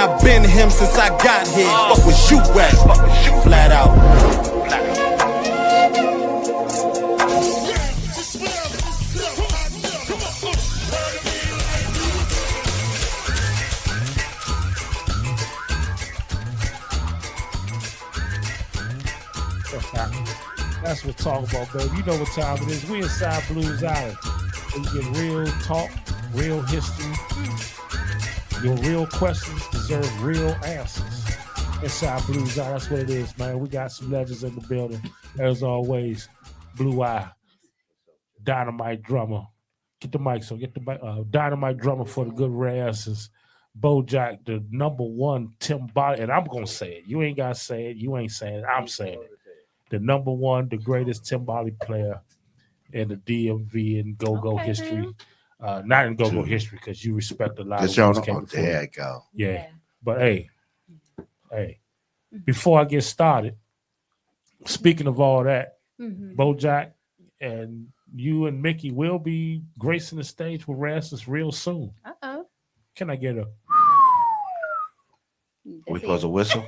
I've been him since I got here. Fuck was you at? Flat out. That's what talk about, baby. You know what time it is. We inside Blues Island. We get real talk, real history. Your real questions deserve real answers. Inside Blues Island, that's what it is, man. We got some legends in the building. As always, Blue Eye, Dynamite Drummer. Get the mic, so get the mic. Dynamite Drummer for the good rare answers. Bojack, the #1 Timbali, and I'm gonna say it. You ain't gotta say it. You ain't saying it. I'm saying it. The #1, the greatest Timbali player in the DMV and go-go history. Not in go-go history, because you respect a lot of things came before. There you go. Yeah. But hey, before I get started, speaking of all that, Bojack and you and Mickey will be gracing the stage with Rasmus real soon. Can I get a? We close a whistle?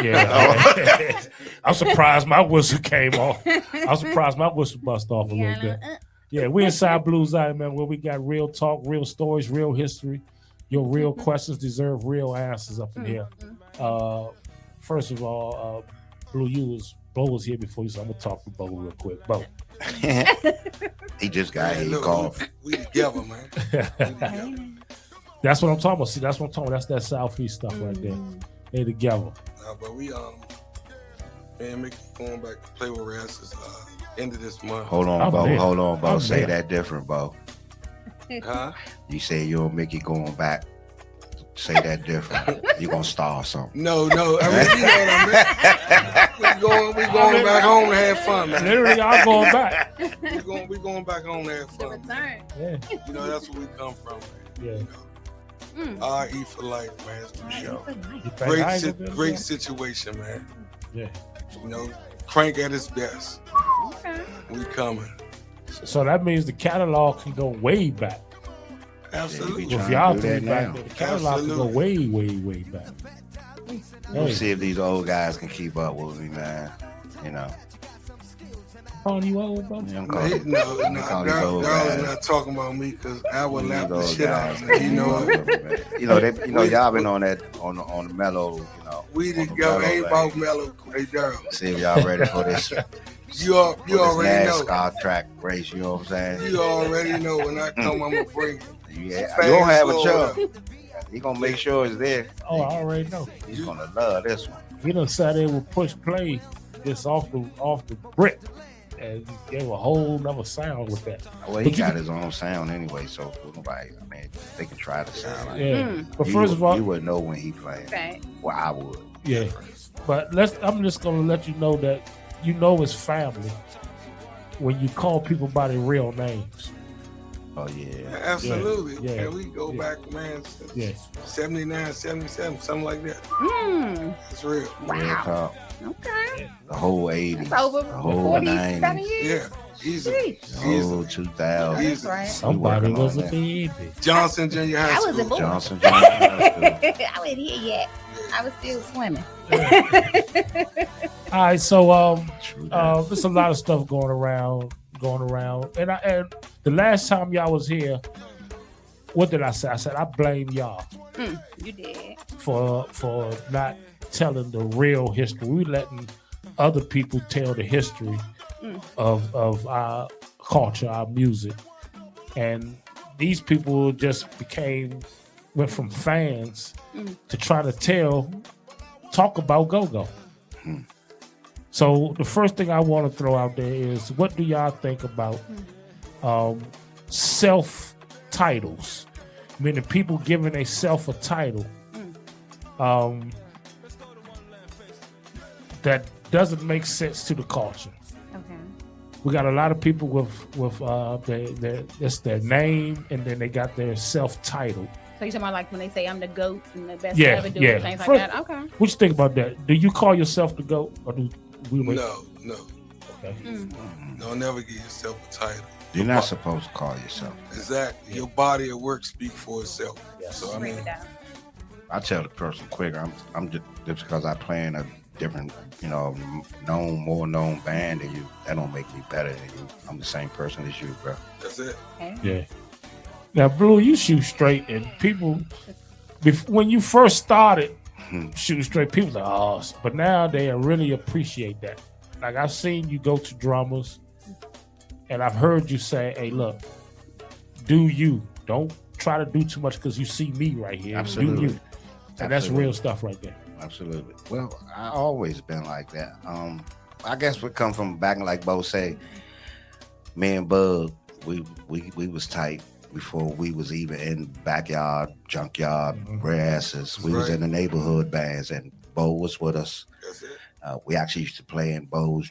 Yeah. I'm surprised my whistle came off. I'm surprised my whistle bust off a little bit. Yeah, we inside Blues Island, man, where we got real talk, real stories, real history. Your real questions deserve real answers up in here. First of all, Bo was here before you, so I'm gonna talk to Bo real quick. Bo. He just got here. He called. We together, man. That's what I'm talking about. See, that's what I'm talking about. That's that Southeast stuff right there. They together. But we man, Mickey going back to play with Razzi end of this month. Hold on, Bo. Hold on, Bo. Say that different, Bo. Huh? You say you and Mickey going back. Say that different. You gonna star something? No. I mean, you know what I mean. We going back home to have fun, man. Literally, y'all going back. We going back home to have fun. Return. Yeah. You know, that's where we come from, man. Yeah. You know, I eat for life, man. For sure. Great situation, man. Yeah. You know, Crank at his best. Okay. We coming. So that means the catalog can go way back. Absolutely. If y'all three back there, the catalog can go way, way, way back. We'll see if these old guys can keep up with me, man. You know. Calling you old, bro? No, girl not talking about me because I would laugh the shit out of them. You know, y'all been on that on the mellow. You know, we together ain't about mellow, great girl. See if y'all ready for this. You already know. NASCAR track race. You know what I'm saying? You already know when I come, I'm gonna bring it. Yeah, you don't have a chub. He gonna make sure it's there. Oh, I already know. He's gonna love this one. He done sat there with push play just off the brick. And gave a whole nother sound with that. Well, he got his own sound anyway, so nobody, I mean, they can try to sound like it. But first of all, you would know when he playing. Right. Well, I would. Yeah. But I'm just gonna let you know that you know it's family when you call people by their real names. Oh yeah. Absolutely. Yeah. And we go back, man, 79, 77, something like that. It's real. Wow. Okay. The whole 80s. That's over the whole 47 90s. years. Yeah. Easy. The whole 2000s. That's right. Somebody was a baby. Johnson Junior High School. I was a boy. Johnson Junior High School. I wasn't here yet. I was still swimming. All right, so there's a lot of stuff going around, and the last time y'all was here, what did I say? I said I blame y'all. You did for not telling the real history. We letting other people tell the history of our culture, our music, and these people just went from fans to try to talk about go-go. So the first thing I want to throw out there is, what do y'all think about self-titles? Meaning people giving themselves a title that doesn't make sense to the culture. okay. We got a lot of people with their name, and then they got their self-title. So you're talking about like when they say I'm the GOAT and the best to ever do things like that? Okay. What you think about that? Do you call yourself the GOAT, or do we wait? No. Okay. Don't never give yourself a title. You're not supposed to call yourself. Exactly. Your body of work speak for itself. Yes. So I Break mean, it down. I tell the person quick. I'm just because I play in a different, more known band than you. That don't make me better than you. I'm the same person as you, bro. That's it. Okay. Yeah. Now, Blue, you shoot straight, and people, when you first started shooting straight, people like, oh, but now they really appreciate that. Like I've seen you go to drummers, and I've heard you say, "Hey, look, do you? Don't try to do too much because you see me right here. Absolutely. Do you?" And that's real stuff right there. Absolutely. Well, I always been like that. I guess we come from back, like Bo say, me and Bug, we was tight before we was even in backyard, junkyard, grasses. We was in the neighborhood bands, and Bo was with us. That's it. We actually used to play in Bo's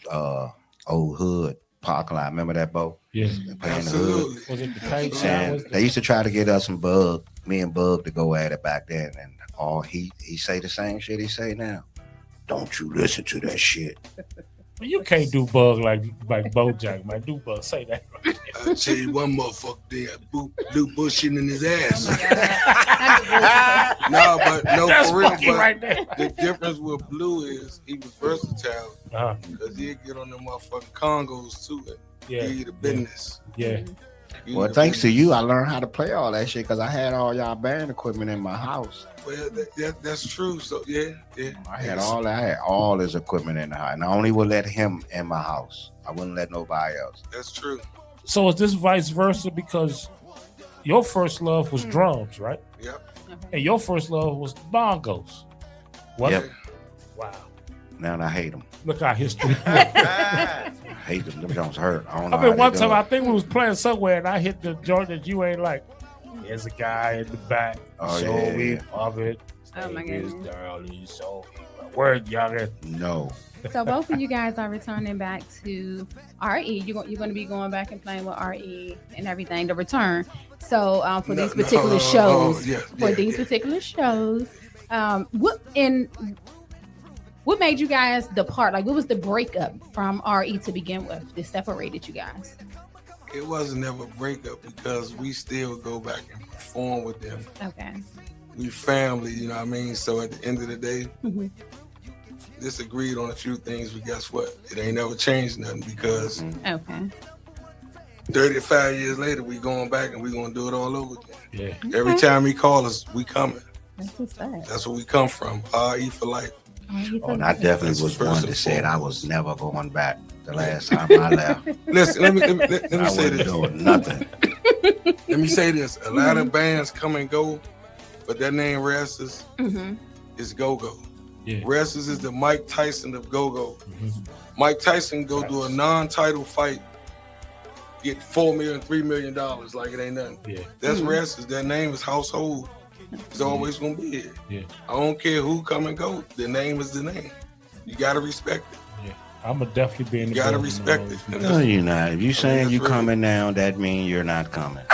old hood parking lot. Remember that, Bo? Yeah. Playing the hood. Was it the paint And they used to try to get us and Bug, me and Bug, to go at it back then, and he say the same shit he say now. Don't you listen to that shit. You can't do Bug like Bojack, man. Do Bug. Say that. I tell you one motherfucker there, do bullshit in his ass. No, That's for real. fucking But right there. the difference with Blue is he was versatile because he'd get on them motherfucking congos too. Yeah. He the business. Yeah. Well, thanks to you, I learned how to play all that shit because I had all y'all band equipment in my house. Well, that's true. So yeah. I had all his equipment in the house, and I only would let him in my house. I wouldn't let nobody else. That's true. So is this vice versa? Because your first love was drums, right? Yep. And your first love was bongos. What? Yep. Wow. Now I hate them. Look our history. I hate them. Them don't hurt. I don't know. I mean, how one they time do I it. think we was playing somewhere, and I hit the joint that you ain't like. There's a guy in the back. Oh, so yeah, we yeah. pop it. Oh, my This goodness. girl is so word, y'all. No. So both of you guys are returning back to RE. You're going to be going back and playing with RE and everything to return. So for these particular shows, particular shows, what made you guys depart? Like, what was the breakup from RE to begin with that separated you guys? It wasn't ever a breakup because we still go back and perform with them. Okay. We family, you know what I mean? So at the end of the day, disagreed on a few things, but guess what? It ain't never changed nothing because Okay. 35 years later, we going back and we gonna do it all over again. Yeah. Every time he call us, we coming. That's what's that. That's where we come from. RE for life. Oh, and I definitely That's was first one and that said I foremost. was never going back the last time I left. Listen, let me I say wasn't this. doing nothing. Let me say this. A lot of bands come and go, but that name Razzi is GoGo. Yeah. Razzi is the Mike Tyson of GoGo. Mike Tyson go do a non-title fight, get $4 million, $3 million like it ain't nothing. Yeah. That's Razzi. That name is household. It's always gonna be here. Yeah. I don't care who come and go. The name is the name. You gotta respect it. Yeah. I'm gonna definitely be in the You gotta building respect on it. those. And No, you're not. If you saying that's you real. coming now, that means you're not coming.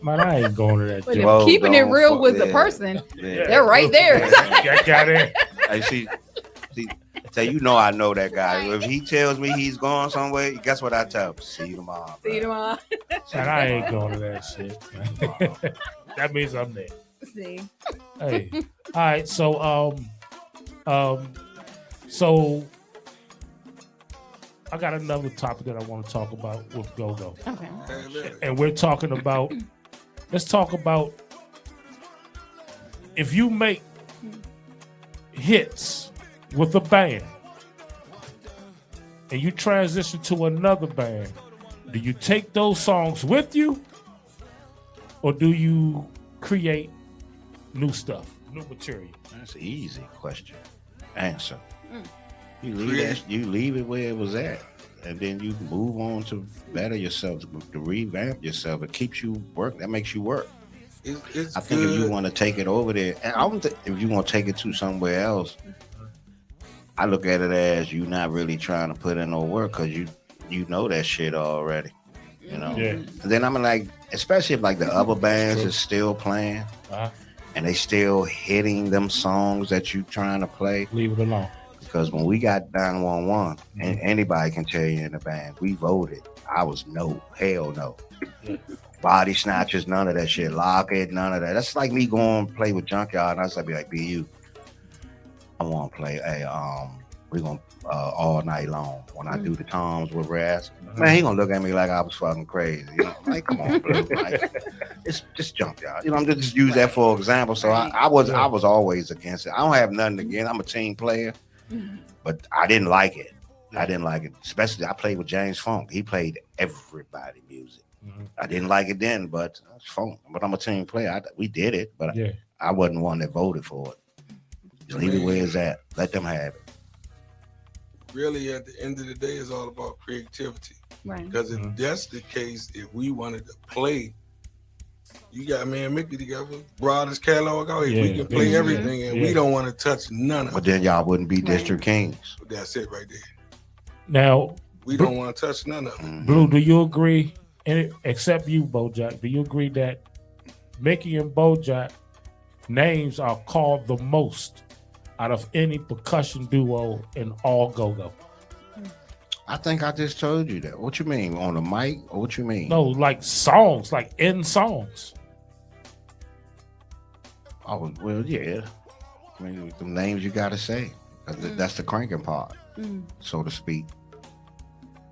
Man, I ain't going to that But joint. Whoa, if keeping it don't real fuck- with the yeah. person, Yeah. they're right there. That guy there. Hey, see, say you know I know that guy. If he tells me he's going somewhere, guess what I tell him? See you tomorrow. See you bro. tomorrow. Man, I ain't going to that shit. That means I'm there. See. Hey, all right. So, so I got another topic that I want to talk about with GoGo, Okay. and we're talking about. Let's talk about if you make hits with a band and you transition to another band. Do you take those songs with you, or do you create new stuff, new material? That's an easy question. Answer. You leave it where it was at, and then you move on to better yourself, to revamp yourself. It keeps you work. That makes you work. It's I think if you good. want to take it over there, and I don't think if you want to take it to somewhere else, I look at it as you not really trying to put in no work because you know that shit already. You know. Yeah. And then I'm like, especially if like the other bands is still playing Uh-huh. and they still hitting them songs that you trying to play. Leave it alone. because when we got 911, and anybody can tell you in the band, we voted. I was no, hell no. Body snatchers, none of that shit. Lock it, none of that. That's like me going to play with Junkyard, and I was like, BU, I want to play. Hey, we're gonna all night long. When I do the toms with Raz, man, he gonna look at me like I was fucking crazy. You know, like, come on, Blue. Like, it's just Junkyard. You know, I'm just use that for example. So I was always against it. I don't have nothing against. I'm a team player, but I didn't like it. I didn't like it, especially I played with James Funk. He played everybody music. I didn't like it then, but it's Funk. But I'm a team player. We did it, but I wasn't one that voted for it. Just leave it where it's at. Let them have it. Really, at the end of the day, it's all about creativity. Right. Because if that's the case, if we wanted to play, you got me and Mickey together, broadest catalog out here. We can play everything, and we don't want to touch none of it. But then y'all wouldn't be District Kings. That's it right there. Now, we don't want to touch none of it. Blue, do you agree, except you, Bojack, do you agree that Mickey and Bojack names are called the most out of any percussion duo in all go-go? I think I just told you that. What you mean? On the mic? Or what you mean? No, like songs, like in songs. Oh, well, yeah. I mean, the names you got to say. That's the cranking part, so to speak.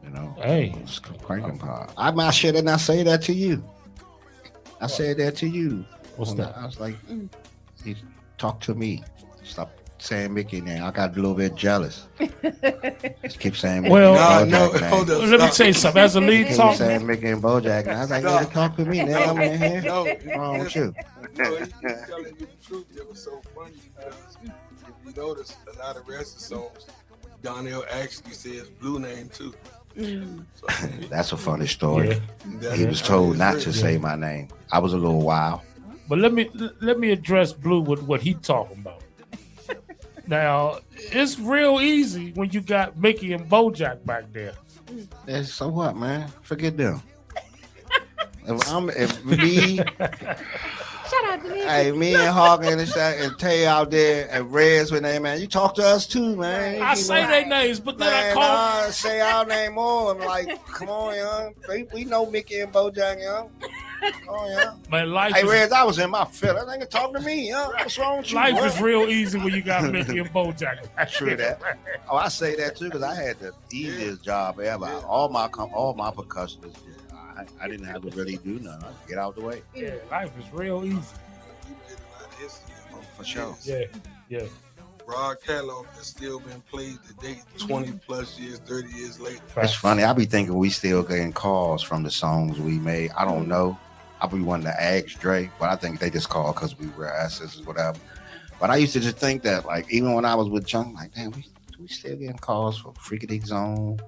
You know? Hey. It's the cranking part. I should have not say that to you. I said that to you. What's that? I was like, talk to me. Stop saying Mickey now. I got a little bit jealous. Just keep saying Mickey. Well, hold up. Let me tell you something. As a lead keep talk, saying Mickey and Bojack. And I was like, you talk to me now. I'm in here. No, what's wrong with you? No, he's telling you the truth. It was so funny because if you notice, a lot of rest of songs, Donnell actually says Blue name too. So, that's a funny story. He was told not to say my name. I was a little wild. But let me address Blue with what he talking about. Now, it's real easy when you got Mickey and Bojack back there. So what, man? Forget them. if me, shout out to me. Hey, me and Hawkins and Tay out there and Reds with them, man. You talk to us too, man. I say their names, but then I call. Say our name more. I'm like, come on, young. We know Mickey and Bojack, young. Oh yeah. Man, life hey, Reds, I was in my feelings. They can talk to me, young. What's wrong with you? Life is real easy when you got Mickey and Bojack. True that. Oh, I say that too because I had the easiest job ever. All my percussionists. I didn't have to really do nothing. I get out the way. Yeah, life is real easy. Oh, for sure. Yeah. Broad catalog that's still been played today, 20 plus years, 30 years later. It's funny. I be thinking we still getting calls from the songs we made. I don't know. I be wanting to ask Dre, but I think they just call because we were asses or whatever. But I used to just think that, like, even when I was with Chunk, like, damn, we still getting calls for Freaky Zone.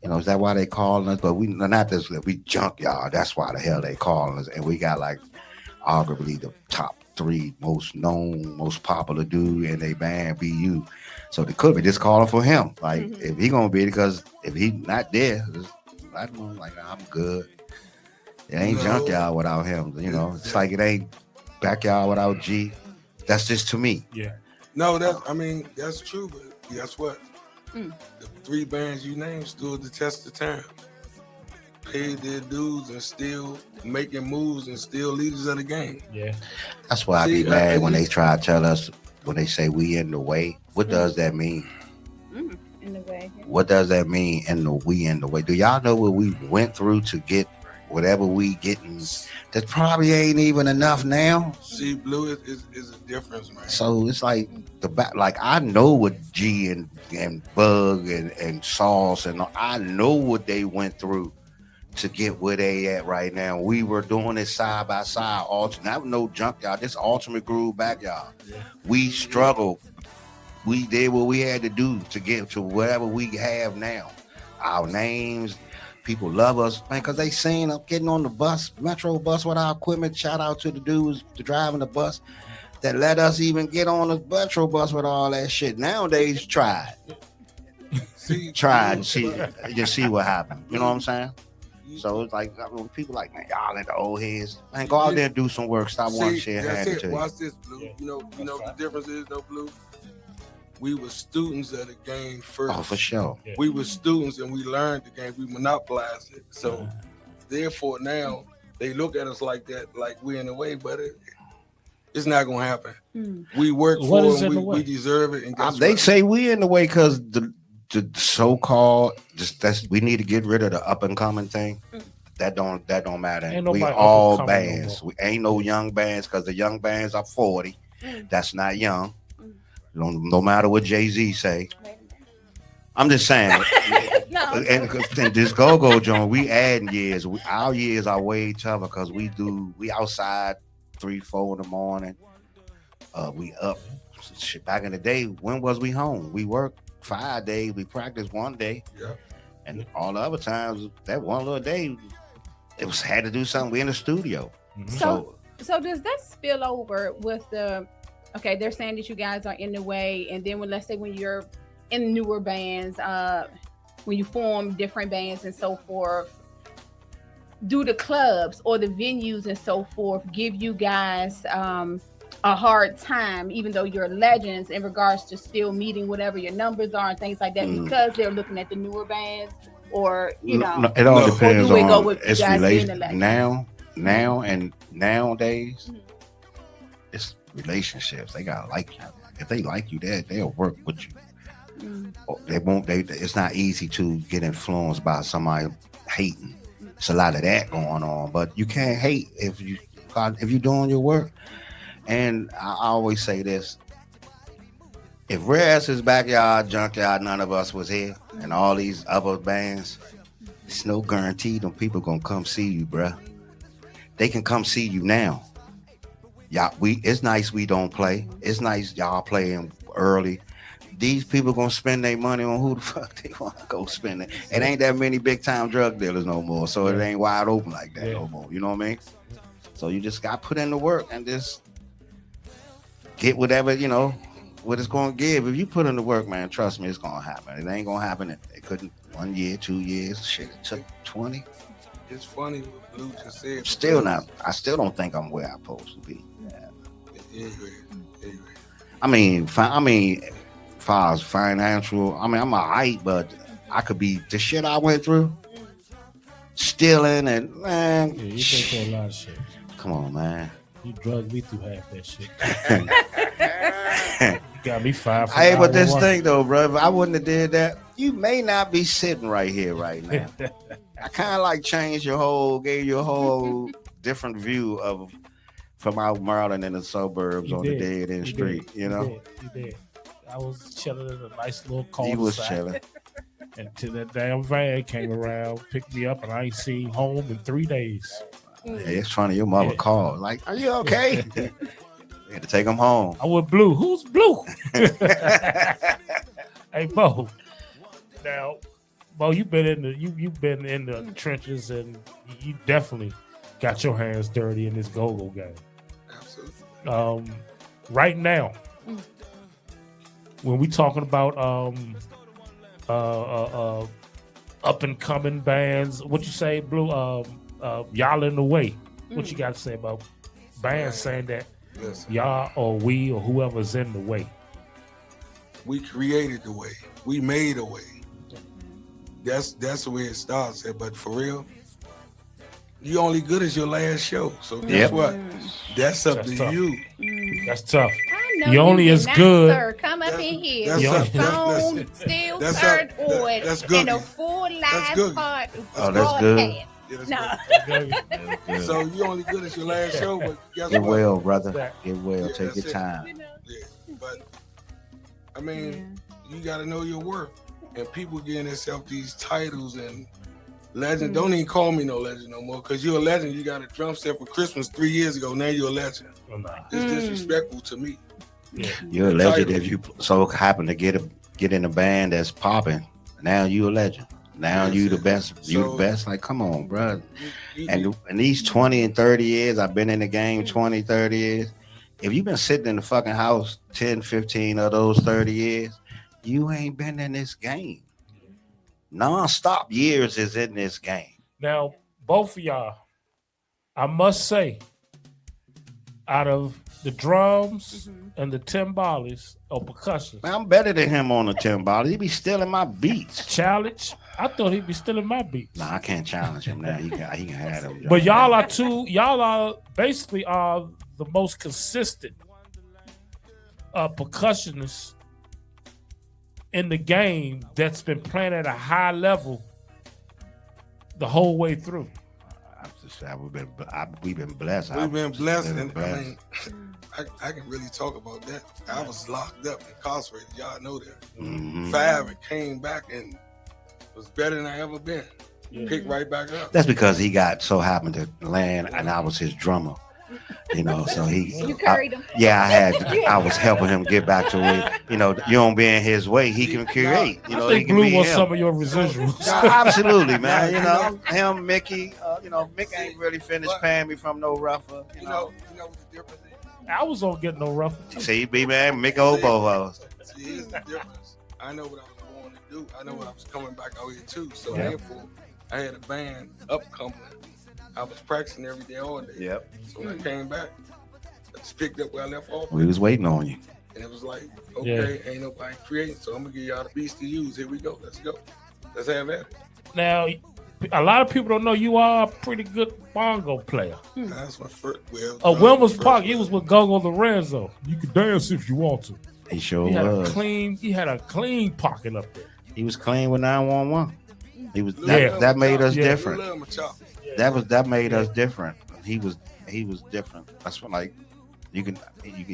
You know, is that why they calling us? But we not this. We Junkyard. That's why the hell they calling us. And we got like arguably the top 3 most known, most popular dude in their band, BU. So they could be just calling for him. Like if he gonna be, because if he not there, I don't know. Like I'm good. It ain't Junkyard without him. You know, it's like it ain't Backyard without G. That's just to me. Yeah. No, that's true. But guess what? The 3 bands you named stood the test of time. Paid their dues and still making moves and still leaders of the game. Yeah. That's why I be mad when they try to tell us, when they say we in the way. What does that mean? In the way. What does that mean we in the way? Do y'all know what we went through to get whatever we getting? That probably ain't even enough now. See, Blue is a difference, man. So it's like like I know what G and Bug and Sauce and I know what they went through to get where they at right now. We were doing it side by side. Not no Junkyard, this Ultimate Groove Backyard. Yeah. We struggled. We did what we had to do to get to whatever we have now. Our names. People love us, man, because they seen us getting on the bus, Metro bus with our equipment. Shout out to the dudes driving the bus that let us even get on the Metro bus with all that shit. Nowadays, try and see what happened. You know what I'm saying? So it's like people like, man, y'all in the old heads. Man, go out there and do some work. Stop wanting shit handed to you. Watch this, Blue. You know what the difference is, though, Blue? we were students of the game first. Oh, for sure. Yeah. We were students and we learned the game. We monopolized it. So therefore now they look at us like that, like we're in the way, but it's not gonna happen. We work What is for in it, the way? we deserve it. And guess They what? say we in the way because the so-called we need to get rid of the up and coming thing. That don't matter. Ain't We nobody all up and coming no bands. more. We ain't no young bands because the young bands are 40. That's not young. No matter what Jay-Z say. I'm just saying. No. And this go-go joint, we adding years. Our years are way tougher because we outside 3-4 in the morning. We up. Shit, back in the day, when was we home? We worked 5 days. We practiced 1 day. Yeah. And all the other times, that one little day, had to do something. We in the studio. So does that spill over with the? Okay, they're saying that you guys are in the way, and then let's say when you're in newer bands, when you form different bands and so forth, do the clubs or the venues and so forth give you guys a hard time, even though you're legends, in regards to still meeting whatever your numbers are and things like that, because they're looking at the newer bands, or it all depends or do we go on with its you guys being relation. a legend? Now and nowadays, it's relationships. They gotta like you. If they like you, they'll work with you. They won't. It's not easy to get influenced by somebody hating. It's a lot of that going on, but you can't hate if you're doing your work. And I always say this: if Razzi's Backyard Junkyard, none of us was here, and all these other bands, it's no guarantee them people gonna come see you, bruh. They can come see you now. Y'all, it's nice we don't play. It's nice y'all playing early. These people gonna spend their money on who the fuck they want to go spend it. It ain't that many big time drug dealers no more, so it ain't wide open like that no more. You know what I mean? So you just got to put in the work and just get whatever what it's gonna give. If you put in the work, man, trust me, it's gonna happen. It ain't gonna happen. It couldn't 1 year, 2 years. Shit, it took 20. It's funny what Blue just said. Still not. I still don't think I'm where I'm supposed to be. Anyway. I mean, as far as financial, I'm alright, but I could be the shit I went through, stealing and man. Yeah, you been through a lot of shit. Come on, man. You drugged me through half that shit. You got me fired. Hey, but this thing though, bro, if I wouldn't have did that, you may not be sitting right here right now. I kind of like gave you a whole different view from out Maryland in the suburbs You on did. the dead end street, You did. I was chilling in a nice little cul-de-sac. He was chilling. Until that damn van came around, picked me up, and I ain't seen home in 3 days. Yeah, it's funny. Your mother called, like, "Are you okay?" We had to take him home. I went Blue. Who's Blue? Hey, Bo. Now, Bo, you've been in the trenches, and you definitely got your hands dirty in this go-go game. Absolutely. Right now, when we talking about up and coming bands, what you say, Blue? Y'all in the way. What you got to say about bands saying that y'all or we or whoever's in the way? We created the way. We made a way. That's the way it starts. But for real, you only good as your last show. So guess what? That's up to tough. you. That's tough. I know You only as cannot, good. Sir. Come up in here. That's Your up. phone still that's turned up. on, That's good. and a full live good. part. Oh, that's good. broadcast. Yeah, that's No. good. So you only good as your last show, but guess Get what? well, brother. Get well. Yeah, Take your that's it. time. Yeah, but I mean, you got to know your worth. And people getting themselves these titles and legend. Don't even call me no legend no more, because you're a legend. You got a drum set for Christmas 3 years ago. Now you're a legend. Oh, nah. It's disrespectful to me. Yeah. You're a legend if you so happen to get in a band that's popping. Now you a legend. Now you the best. You the best. Like, come on, bro. And in these 20 and 30 years, I've been in the game 20, 30 years. If you've been sitting in the fucking house 10, 15 of those 30 years, you ain't been in this game. Non-stop years is in this game. Now, both of y'all, I must say, out of the drums and the timbales or percussion. Man, I'm better than him on the timbale. He be stealing my beats. Challenge. I thought he'd be stealing my beats. Nah, I can't challenge him now. He can have them. But y'all are basically are the most consistent percussionists in the game that's been playing at a high level the whole way through. We've been blessed. We've been blessed, and blessed. I mean, I can really talk about that. I was locked up, incarcerated. Y'all know that. Fab and came back and was better than I ever been. Picked right back up. That's because he got so happened to land, and I was his drummer. You know, so You carried him. I was helping him get back to where, you know, you don't be in his way, he can create. You know, I think he can Blue be wants him. some of your residuals. No, absolutely, man. You know, him, Mickey. You know, Mick ain't really finished paying me from no rougher. You know what the difference is? I was on getting no rough. See, be man, Mick Obo. See, here's the difference. I know what I was going to do. I know what I was coming back out here too. So therefore, I had a band upcoming. I was practicing every day, all day. Yep. So when I came back, I just picked up where I left off. We was waiting on you. And it was like, okay, ain't nobody creating, so I'm gonna give y'all the beats to use. Here we go. Let's go. Let's have at it. Now, a lot of people don't know you are a pretty good bongo player. That's my first. Wilmer's Park, he was with GoGo Lorenzo. You can dance if you want to. He sure he was. He had a clean pocket up there. He was clean with 911. He was that made us different. That made us different. He was different. That's what, like, you can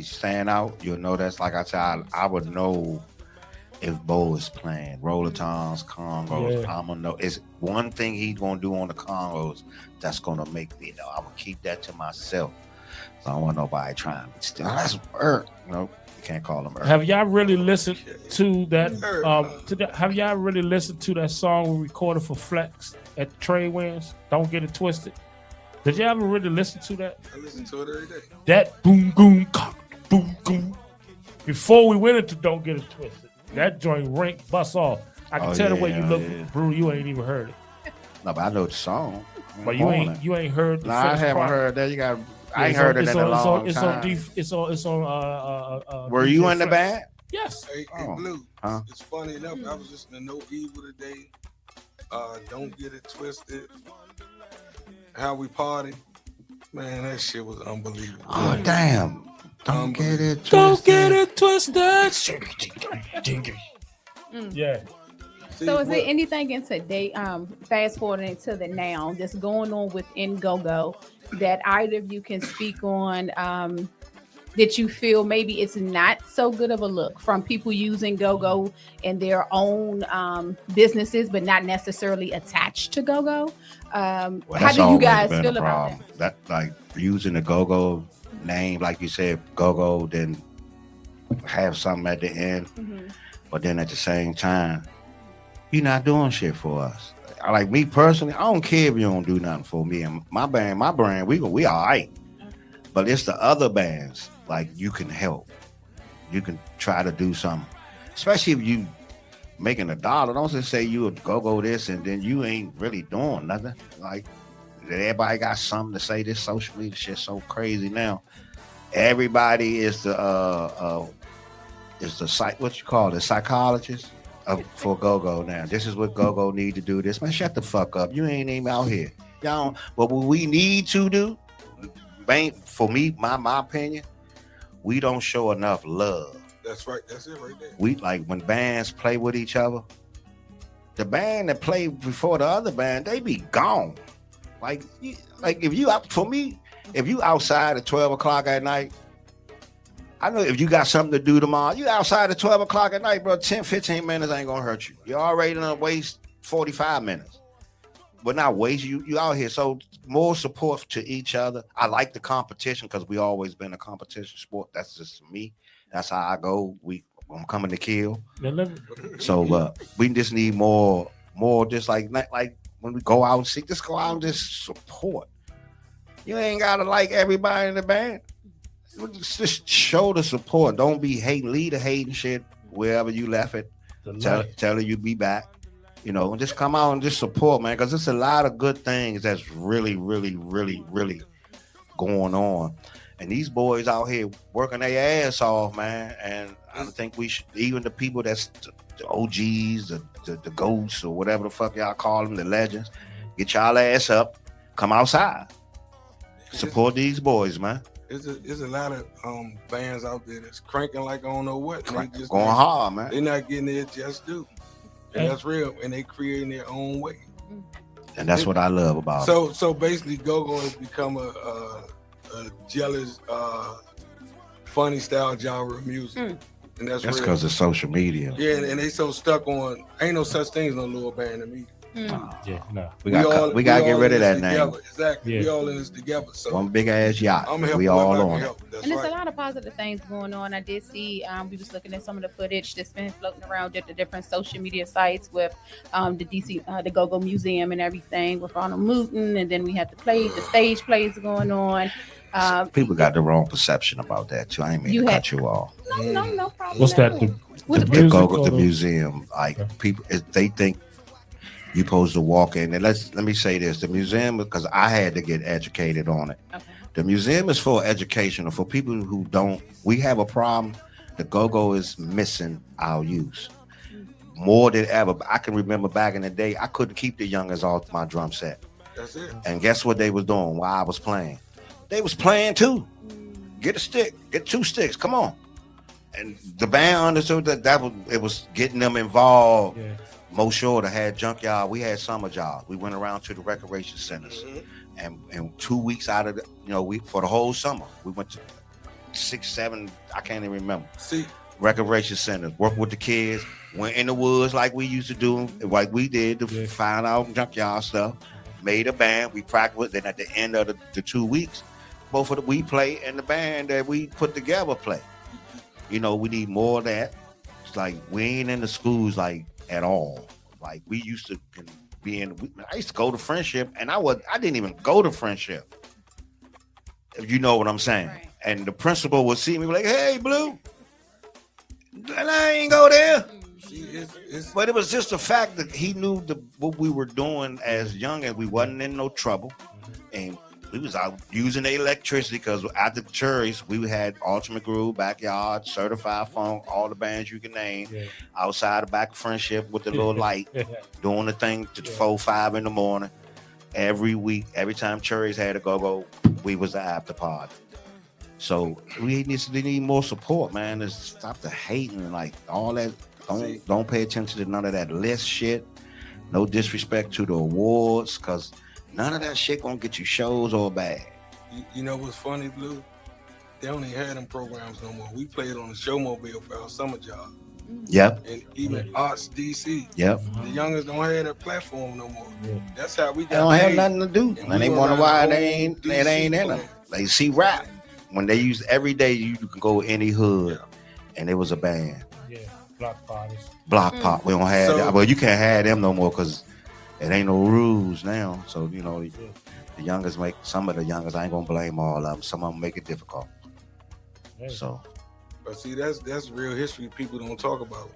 stand out. You'll know. That's like I said. I would know if Bo is playing roller toms, congos. I'm gonna know. It's one thing he's gonna do on the congos that's gonna make me know. I will keep that to myself. So I don't want nobody trying. Still, that's Earth. No, you can't call him Earth. Have y'all really listened to that? Have y'all really listened to that song we recorded for Flex at Trade Winds? Don't Get It Twisted. Did you ever really listen to that? I listen to it every day. That boom, boom, cock, boom, boom. Before we went into Don't Get It Twisted, that joint rank bust off. I can tell the way you look, Brew. You ain't even heard it. No, but I know the song. But you ain't heard the I haven't heard that. You got. I ain't heard it in a long time. It's on. Were you in the band? Yes. Hey, Blue. It's funny enough. I was listening to No Evil today. Don't Get It Twisted. How We Party. Man, that shit was unbelievable. Oh, damn. Don't get it twisted. Don't get it twisted. Yeah. So is there anything in today, fast forwarding to the now, that's going on within GoGo that either of you can speak on, that you feel maybe it's not so good of a look from people using GoGo in their own businesses, but not necessarily attached to GoGo? How do you guys feel about that? That, like, using the GoGo name, like you said, GoGo, then have something at the end, but then at the same time, you're not doing shit for us. Like me personally, I don't care if you don't do nothing for me and my brand, we all right. But it's the other bands, like, you can help. You can try to do something. Especially if you making $1. Don't just say you would go this and then you ain't really doing nothing. Like, everybody got something to say. This social media shit's so crazy now. Everybody is the what you call it, psychologist for GoGo now. This is what GoGo need to do. This, man, shut the fuck up. You ain't even out here. Y'all, but what we need to do, for me, my opinion, we don't show enough love. That's right. That's it right there. We, like, when bands play with each other, the band that played before the other band, they be gone. Like if you outside at 12 o'clock at night, I know if you got something to do tomorrow, you outside at 12 o'clock at night, bro, 10, 15 minutes ain't gonna hurt you. You're already gonna waste 45 minutes. But not waste, you out here. So more support to each other. I like the competition because we always been a competition sport. That's just me. That's how I go. I'm coming to kill. So we just need more just like when we go out and see, just go out and just support. You ain't gotta like everybody in the band. Just show the support. Don't be hating, lead the hating shit wherever you left it. Tell her you be back. You know, and just come out and just support, man, because there's a lot of good things that's really, really, really, really going on. And these boys out here working their ass off, man. And I think we should, even the people that's the OGs, the ghosts, or whatever the fuck y'all call them, the legends, get y'all ass up, come outside, support these boys, man. There's a lot of bands out there that's cranking like I don't know what. They just going hard, man. They're not getting it just due. And that's real. And they creating their own way. And that's what I love about it. So basically, GoGo has become a jealous, funny style genre of music. And that's because of social media. Yeah, and they so stuck on, ain't no such thing as no little band to me. Yeah, no. We gotta get rid of that name. Exactly. Yeah. We all in this together. So one big ass yacht. We all on it. And there's a lot of positive things going on. I did see we was looking at some of the footage that's been floating around at the different social media sites with the DC the GoGo Museum and everything with Ronald Mooten, and then we had the stage plays going on. People got the wrong perception about that too. I ain't mean to cut you off. No problem. What's that? The museum. Like people, they think you're supposed to walk in. And let me say this: the museum, because I had to get educated on it. Okay. The museum is for educational, for people who don't. We have a problem. The GoGo is missing our youth more than ever. I can remember back in the day, I couldn't keep the youngers off my drum set. That's it. And guess what they was doing while I was playing? They was playing too. Get a stick, get 2 sticks. Come on. And the band understood that it was getting them involved. Yeah. Mo Shorter had junkyard. We had summer jobs. We went around to the recreation centers, and 2 weeks out of the, for the whole summer, we went to 6, 7. I can't even remember. Recreation centers. Worked with the kids. Went in the woods like we used to do, like we did to find out junkyard stuff. Made a band. We practiced. Then at the end of the 2 weeks, both of we play and the band that we put together play. We need more of that. It's like we ain't in the schools like at all. Like we used to be in. I used to go to Friendship, and I didn't even go to Friendship. If you know what I'm saying. Right. And the principal would see me like, "Hey, Blue, and I ain't go there." But it was just the fact that he knew what we were doing as young, and we wasn't in no trouble, and we was out using the electricity because after the church, we had Ultimate Groove, Backyard, Certified Funk, all the bands you can name, outside the back of Friendship with the little light, doing the thing to 4, 5 in the morning. Every week, every time Cherries had a go-go, we was the after party. So we need more support, man. Just stop the hating and like all that. Don't pay attention to none of that list shit. No disrespect to the awards, because none of that shit gonna get you shows or bag. You know what's funny, Blue? They don't even have them programs no more. We played on the showmobile for our summer job. Yep. And even Arts DC. Yep. The youngest don't have that platform no more. Yep. That's how we got. They don't have nothing to do. And they wonder why it ain't in them. They see rap. When they use every day, you can go any hood, and it was a band. Yeah, block parties. Block pop. We don't have that. Well, you can't have them no more because it ain't no rules now. So the youngest some of the youngest. I ain't gonna blame all of them. Some of them make it difficult. Yeah. So. But see, that's real history people don't talk about.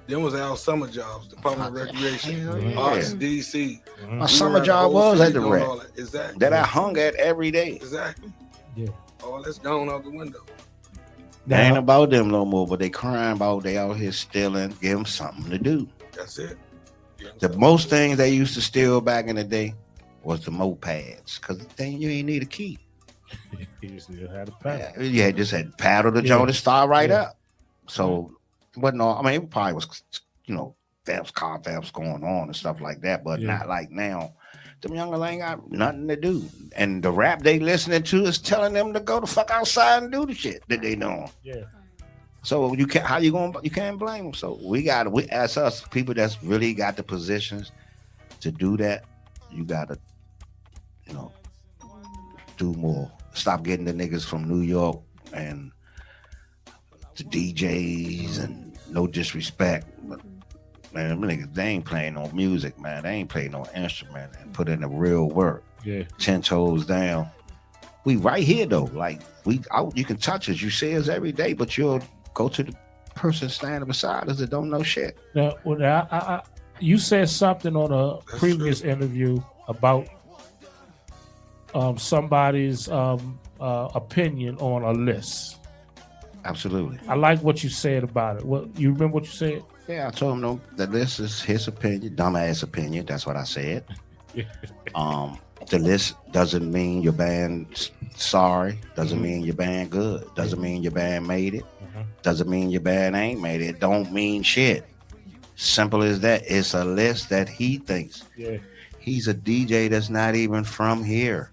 Them was our summer jobs, Department of Recreation, Arts, DC. Mm-hmm. My summer job was at the rec. Exactly. That I hung at every day. Exactly. Yeah. All that's gone out the window. They ain't about them no more, but they crying about they out here stealing. Give them something to do. That's it. The most things they used to steal back in the day was the mopeds, because then you ain't need a key. You still had a paddle. Yeah, just had paddle the joint and start right up. So, but no, I mean, it probably was, car thefts going on and stuff like that, but not like now. Them youngers ain't got nothing to do. And the rap they listening to is telling them to go the fuck outside and do the shit that they doing. Yeah. So you can't blame them. So we as us, people that's really got the positions to do that, you gotta, do more. Stop getting the niggas from New York and the DJs and no disrespect. But man, them niggas, they ain't playing no music, man. They ain't playing no instrument and put in the real work. Yeah. 10 toes down. We right here though. Like you can touch us. You see us every day, but you'll go to the person standing beside us that don't know shit. Now, you said something on a previous interview about somebody's opinion on a list. Absolutely. I like what you said about it. What you remember? What you said? Yeah, I told him no, that this is his opinion, dumbass opinion. That's what I said. The list doesn't mean your band's sorry. Doesn't mean your band good. Doesn't mean your band made it. Doesn't mean your band ain't made it. Don't mean shit. Simple as that. It's a list that he thinks. Yeah. He's a DJ that's not even from here.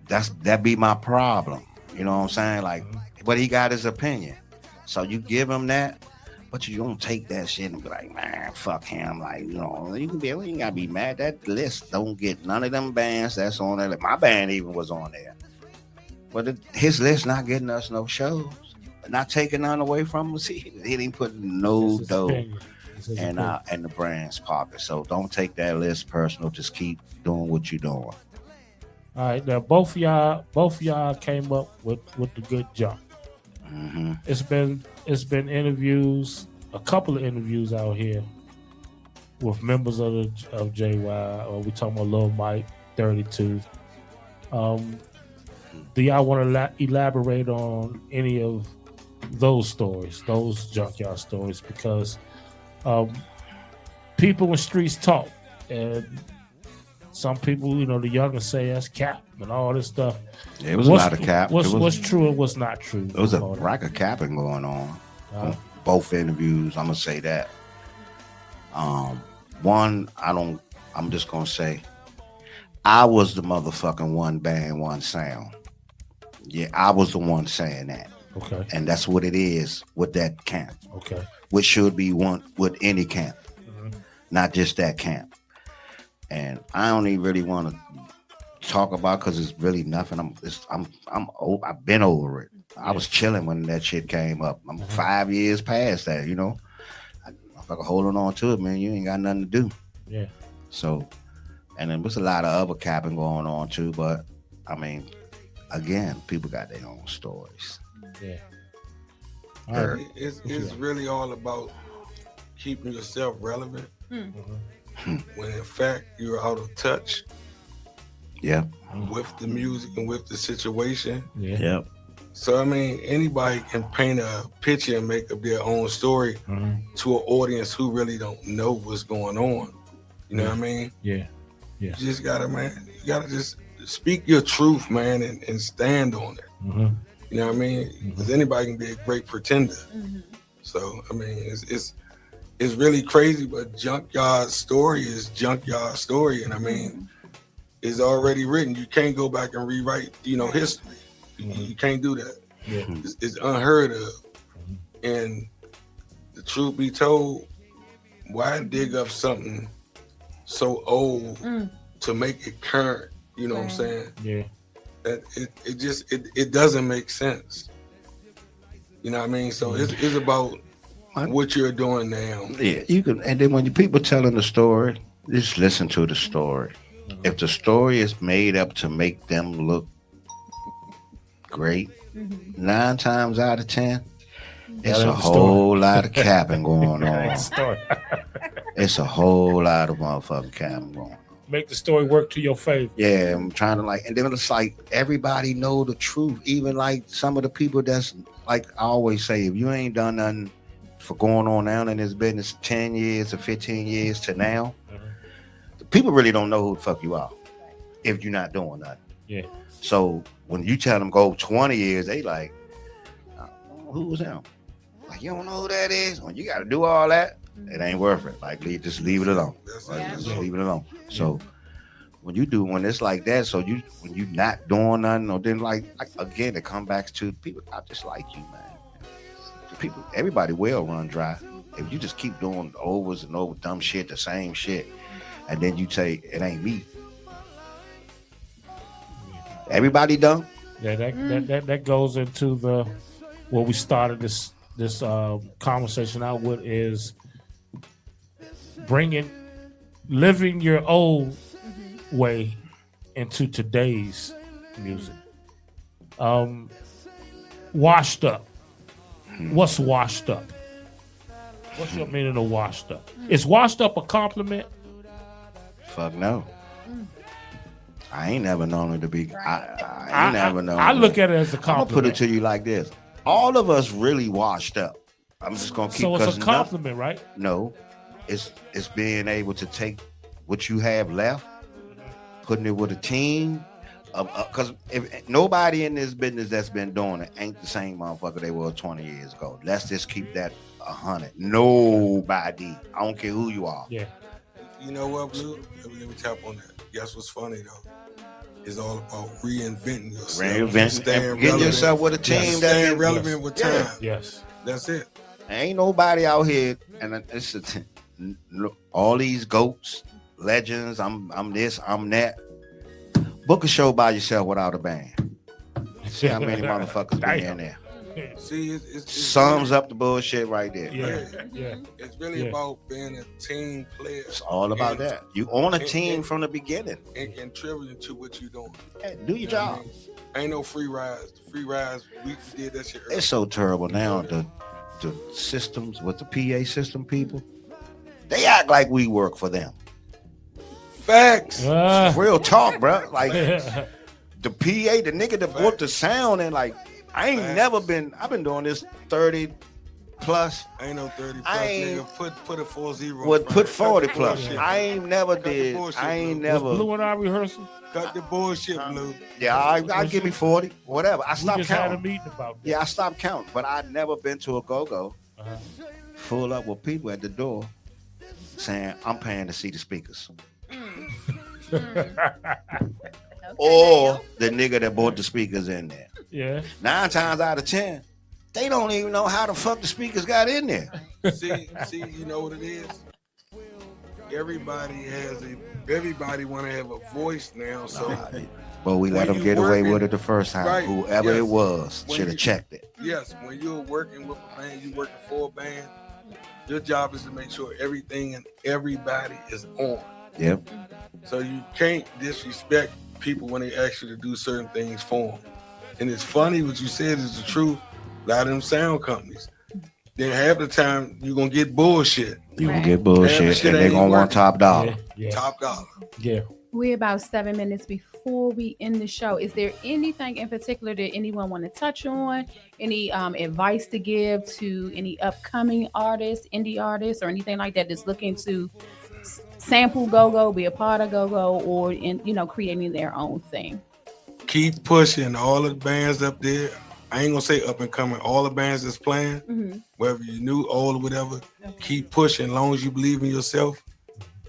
That be my problem. You know what I'm saying? Like, but he got his opinion. So you give him that, but you don't take that shit and be like, man, fuck him. Like, you know, you ain't gotta be mad. That list don't get none of them bands that's on there. Like, my band even was on there. But his list not getting us no shows. Not taking none away from us. He didn't put no dough and the brand's pocket. So don't take that list personal. Just keep doing what you're doing. All right, now both of y'all came up with the good jump. Mm-hmm. It's been interviews, a couple of interviews out here with members of JY. Or we talking about Lil Mike 32. Do y'all want to elaborate on any of those stories, those junkyard stories? Because people in streets talk, and some people, you know, the youngers say that's cap and all this stuff. Yeah, it was a lot of cap. What's true and what's not true? There was a rack of capping going on. Both interviews, I'm gonna say that. One, I'm just gonna say, I was the motherfucking one band, one sound. Yeah, I was the one saying that. Okay. And that's what it is with that camp. Okay. Which should be one with any camp, not just that camp. And I don't even really want to talk about because it's really nothing. I'm old. I've been over it. I was chilling when that shit came up. I'm 5 years past that, you know. I'm fucking holding on to it, man. You ain't got nothing to do. Yeah. So, and then there's a lot of other capping going on too. But I mean, again, people got their own stories. Yeah. It's really all about keeping yourself relevant. When in fact you're out of touch. Yeah. With the music and with the situation. Yeah. Yep. So I mean, anybody can paint a picture and make up their own story to an audience who really don't know what's going on. You know what I mean? Yeah. Yeah. You just gotta, just speak your truth, man, and stand on it. You know what I mean? Because anybody can be a great pretender. So I mean, it's really crazy, but Junkyard Story is Junkyard Story, and I mean, it's already written. You can't go back and rewrite, history. You can't do that. Yeah. It's unheard of. And the truth be told, why dig up something so old to make it current? You know what I'm saying? Yeah. It doesn't make sense. You know what I mean? So it's about what you're doing now. Yeah, you can. And then when people telling the story, just listen to the story. If the story is made up to make them look great, 9 times out of 10, it's a whole lot of capping going on. It's a whole lot of motherfucking capping going on. Make the story work to your favor. Yeah, I'm trying to and then it's like everybody know the truth. Even like some of the people that's like I always say, if you ain't done nothing for going on now in this business 10 years or 15 years to now, the people really don't know who the fuck you are if you're not doing nothing. Yeah. So when you tell them go 20 years, they like, who was him? Like, you don't know who that is? When you got to do all that, it ain't worth it. Like, just leave it alone. Just leave it alone. So when it's like that, so when you not doing nothing, or then like again, it comes back to people. I just like you, man. People, everybody will run dry if you just keep doing overs and over dumb shit, the same shit, and then you say it ain't me. Everybody done. Yeah, that goes into what we started this conversation out with is living your old way into today's music. Washed up. What's washed up? What's your meaning of washed up? Is washed up a compliment? Fuck no. I ain't never known it to be. Right. I ain't never known. I look at it as a I'm gonna compliment. put it to you like this: all of us really washed up. I'm just gonna keep. So it's a compliment, right? No, it's being able to take what you have left, putting it with a team. Because if nobody in this business that's been doing it ain't the same motherfucker they were 20 years ago. Let's just keep that 100. Nobody. I don't care who you are. Yeah. You know what, Blue? Let me tap on that. Guess what's funny though? It's all about reinventing yourself. Getting yourself with a team that's staying relevant with time. Yes. That's it. Ain't nobody out here, and it's all these goats, legends. I'm this, I'm that. Book a show by yourself without a band. See how many motherfuckers be in there. See, it's sums up the bullshit right there. Yeah. It's really about being a team player. It's all about that. You own a team from the beginning and contributing to what you're doing. Hey, do your job. Ain't no free rides. The free rides, we did that shit early. It's so terrible now. The systems with the PA system people, they act like we work for them. Facts. Real talk, bro. Like the PA, the nigga that brought the sound, and like I ain't never been. I've been doing this 30 plus. Ain't no 30 plus. Nigga. Put a 40. What? Put 40 plus. I ain't never did. I ain't never. Was Blue and I rehearsal? Cut the bullshit, Blue. Yeah, I give me 40. Whatever. I stopped counting. Had a meeting about that. Yeah, I stopped counting, but I'd never been to a go-go full up with people at the door saying, "I'm paying to see the speakers." Or the nigga that bought the speakers in there. Yeah. 9 times out of 10, they don't even know how the fuck the speakers got in there. See, you know what it is? Everybody want to have a voice now. So, but we let them get away with it the first time. Right, Whoever it was should have checked it. Yes, when you're working with a band, you working for a band. Your job is to make sure everything and everybody is on. Yep. So you can't disrespect people when they ask you to do certain things for them. And it's funny what you said is the truth. A lot of them sound companies, then half the time you're gonna get bullshit. You gonna get bullshit, and they're gonna want top dollar. Yeah. Top dollar. Yeah. We're about 7 minutes before we end the show. Is there anything in particular that anyone want to touch on? Any advice to give to any upcoming artists, indie artists, or anything like that that's looking to sample go-go, be a part of go-go, or creating their own thing? Keep pushing all the bands up there. I ain't gonna say up and coming. All the bands that's playing, whether you new, old, or whatever, keep pushing. As long as you believe in yourself,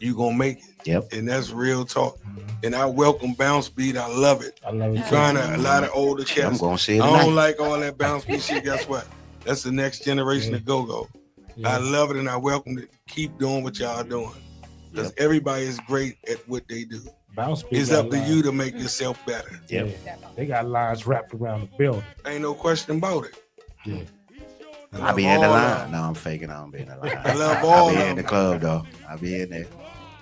you gonna make it. Yep. And that's real talk. And I welcome bounce beat. I love it. I love it. Trying a lot of older cats. I'm gonna see it. I don't like all that bounce beat shit. Guess what? That's the next generation of go-go. I love it and I welcome it. Keep doing what y'all doing. Because everybody is great at what they do. It's up to you to make yourself better. Yeah. They got lines wrapped around the building. Ain't no question about it. Yeah. I be in the line. No, I'm faking. I don't be in the line. I love all of them. I be in the club though. I be in there.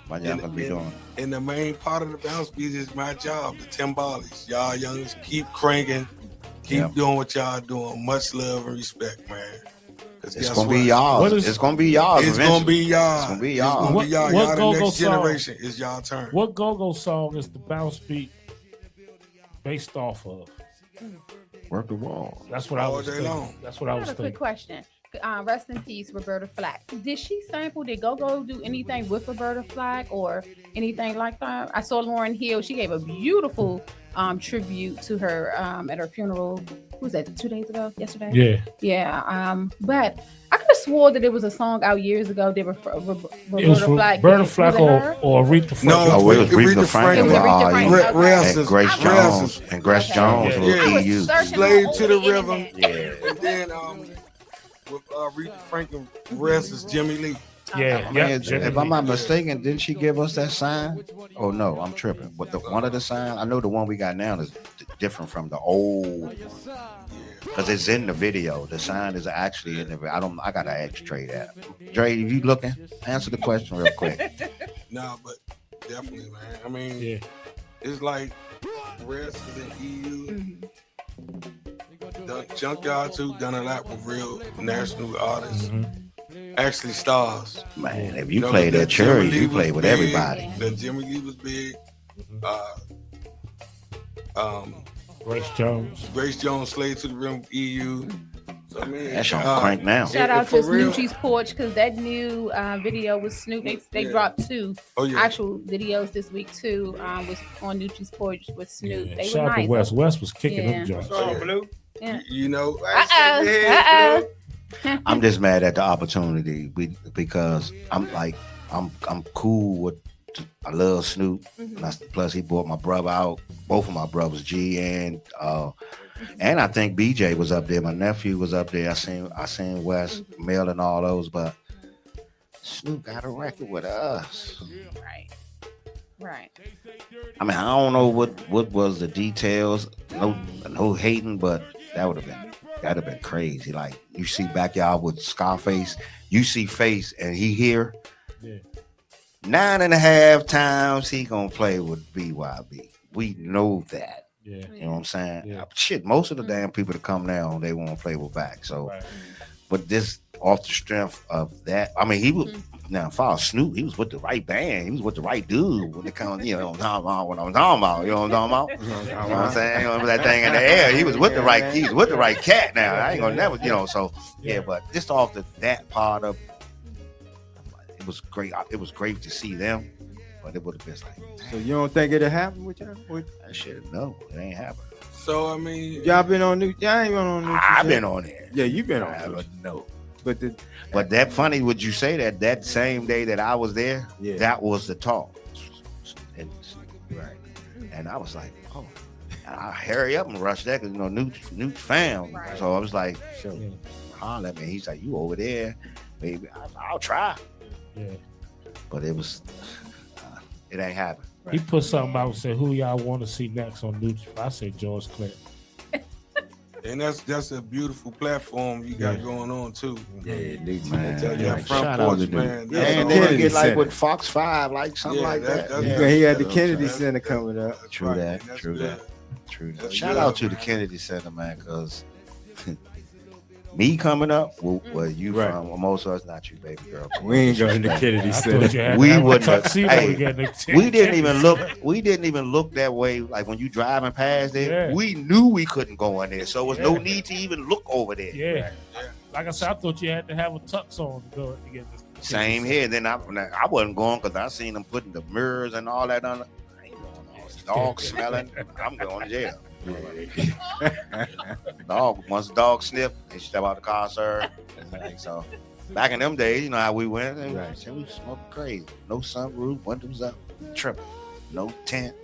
What y'all gonna be doing? And the main part of the bounce beat is my job, the timbales. Y'all youngins keep cranking, keep doing what y'all doing. Much love and respect, man. It's gonna be y'all. It's gonna be y'all. It's gonna be y'all. It's gonna be y'all. What y'all go-go the next song? generation is y'all turn. What go-go song is the bounce beat based off of? Work the wall. That's what I was day thinking. long. That's what I was Quick thinking. question. Rest in peace, Roberta Flack. Did she sample? Did go-go do anything with Roberta Flack or anything like that? I saw Lauryn Hill. She gave a beautiful tribute to her at her funeral. Who was that? 2 days ago? Yesterday? Yeah. Yeah. But I could have swore that there was a song out years ago. They were Roberta Flack. Roberta Flack or Aretha Franklin. No, it was Aretha Franklin. And Grace Jones. And Grace Jones with EU. Slave to the Rhythm. Yeah. And then with Aretha Franklin, rest is Jimmy Lee. Yeah. If I'm not mistaken, didn't she give us that sign? Oh no, I'm tripping. But one of the signs, I know the one we got now is different from the old one. Because it's in the video. The sign is actually in the video. I gotta ask Trey that. Dre, if you looking, answer the question real quick. Nah, but definitely, man. I mean, it's like rest is in EU. Junkyard too done a lot with real national artists. Actually, stars. Man, if you played at church, you played with everybody. The Jimmy Lee was big. Grace Jones. Grace Jones, Slave to the Rim, EU. So, I mean, That's on crank now. Shout out for to real. Snoochie's Porch because that new video with Snoop. They dropped 2 actual videos this week too. Was on Nucci's Porch with Snoop. Yeah. They Shout were out nice. to West. West was kicking Yeah. them joints. Blue. Yeah. You know. I'm just mad at the opportunity because I'm cool with. I love Snoop. Plus, he brought my brother out. Both of my brothers, G and I think BJ was up there. My nephew was up there. I seen West, Mel, and all those. But Snoop got a record with us. Right. I mean, I don't know what was the details. No hating, but that'd have been crazy. Like you see Backyard with Scarface, you see Face, and he here. Yeah. 9.5 times he gonna play with BYB. We know that. Yeah. You know what I'm saying? Yeah. Shit, most of the damn people that come now, they want to play with back. So, but this off the strength of that, I mean, he was now follow Snoop. He was with the right band. He was with the right dude when it comes. You know what I'm talking about? What I'm talking about? You know what I'm talking about? You know what I'm saying? You know, that thing in the air. He was with the right. He was with the right cat. Now I ain't gonna never. You know. So yeah, but just off that part of. It was great. It was great to see them, but it would have been like. So you don't think it'll happen with y'all? That shit, no, it ain't happening. So I mean, Y'all been on new? Y'all ain't been on new. I've been on there. Yeah, you been on. I New. know. But that funny. Would you say that same day that I was there? Yeah. That was the talk. And I was like, oh, I hurry up and rush that because new fam. Right. So I was like, sure. holler at me. He's like, you over there, baby? I'll try. Yeah. But it was, it ain't happening. He put something out and said, "Who y'all want to see next on Nucci?" I said George Clinton. and that's a beautiful platform you got going on too. Yeah, Man, Tell you, like, front shout out porch, to the- man. Yeah, That's and all. then Kennedy get like Center. with Fox 5, like something like that. He had the Yeah. Kennedy Center coming up. That's True right, that. and that's True good. that. True that. That's Shout good, out to the man. Kennedy Center, man, because me coming up, where you Right. from, well, most of us, not you, baby girl. We ain't going to the I Kennedy thought Center. you had We to have a wouldn't have- tuxedo hey, to get in the We didn't even look. We didn't even look that way. Like when you driving past there, Yeah. we knew we couldn't go in there, so there was no Yeah. need to even look over there. Yeah. Like I said, I thought you had to have a tux on to go to get this. Same here. Then I wasn't going because I seen them putting the mirrors and all that on. I ain't going on. Dog smelling. I'm going to jail. Once the dog sniff, they step out the car, sir. Like, so back in them days, you know how we went. And Right. we smoking crazy. No sunroof, windows up, tripping. No tent.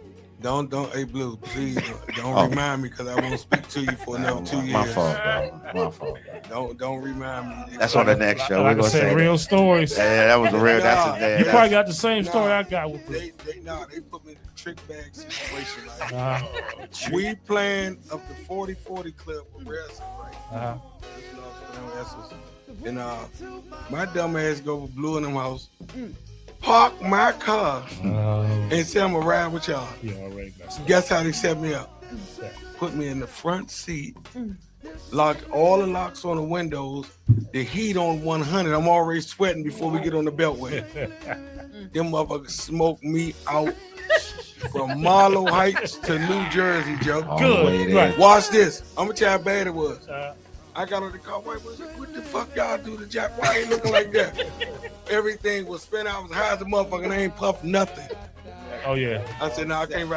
Don't, hey Blue, please don't Oh. remind me because I won't speak to you for another 2 years. My fault, bro. My fault, bro. Don't remind me. That's on the next show. Like We're I gonna say said, real stories. that was a real. That's You a, probably got the same story I got with They put me in a trick bag situation. Like, uh, we playing up the 40-40 club with Razzi, right? And my dumb ass go with Blue in them house, park my car, and say I'm gonna ride with y'all. you already messed up. Guess how they set me up? Put me in the front seat, locked all the locks on the windows, the heat on 100. I'm already sweating before we get on the beltway. Them motherfuckers smoke me out from Marlow Heights to New Jersey, Joe. Good. Right. Watch this. I'm gonna tell you how bad it was. I got on the car. What the fuck y'all do to Jack? Why ain't looking like that? Everything was spent. I was high as a motherfucker. And I ain't puffed nothing. Oh yeah. I said, no, I can't ride.